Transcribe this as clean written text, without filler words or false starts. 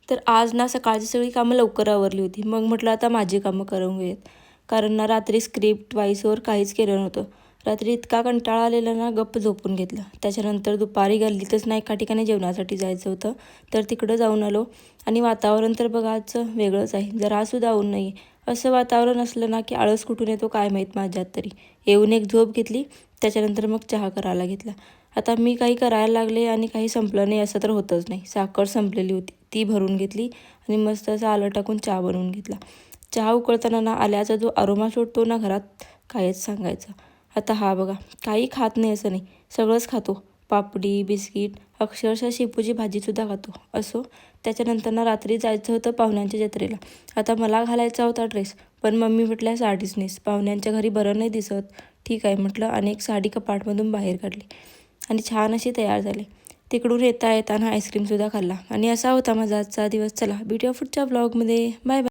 तर आज ना सकाळची सगळी कामं लवकर आवरली होती. मग म्हटलं आता माझी कामं करून घेऊयात. कारण ना रात्री स्क्रिप्ट, व्हॉईस ओव्हर काहीच केलं नव्हतं. रात्री इतका कंटाळा आलेला ना गप्प झोपून घेतलं. त्याच्यानंतर दुपारी गल्लीतच ना एका ठिकाणी जेवणासाठी जायचं होतं. तर तिकडं जाऊन आलो आणि वातावरण तर बघा आजचं वेगळंच आहे. जरासुद्धा ऊन नाही. असं वातावरण असलं ना की आळस कुठून येतो काय माहीत माझ्यात तरी. येऊन एक झोप घेतली. त्याच्यानंतर मग चहा करायला घेतला. आता मी काही करायला लागले आणि काही संपलं नाही असं तर होतच नाही. साखर संपलेली होती. ती भरून घेतली आणि मस्त असा आलं टाकून चहा बनवून घेतला. चहा उकळताना ना आल्याचा जो अरोमा सुटतो ना घरात, कायच सांगायचं. आता हा बघा, काही खात नाही असं नाही, सगळंच खातो. पापडी, बिस्किट, अक्षरशः शेपूची भाजीसुद्धा खातो. असो, त्याच्यानंतर ना रात्री जायचं होतं पाहुण्यांच्या जत्रेला. आता मला घालायचा होता ड्रेस, पण मम्मी म्हटल्या साडीच नेस, पाहुण्यांच्या घरी बरं नाही दिसत. ठीक आहे म्हटलं आणि एक साडी कपाटमधून बाहेर काढली आणि छान अशी तयार झाली. तिकडून येताना आईस्क्रीमसुद्धा खाल्ला आणि असा होता माझा आजचा दिवस. चला भेटूया पुढच्या ब्लॉगमध्ये. Bye bye.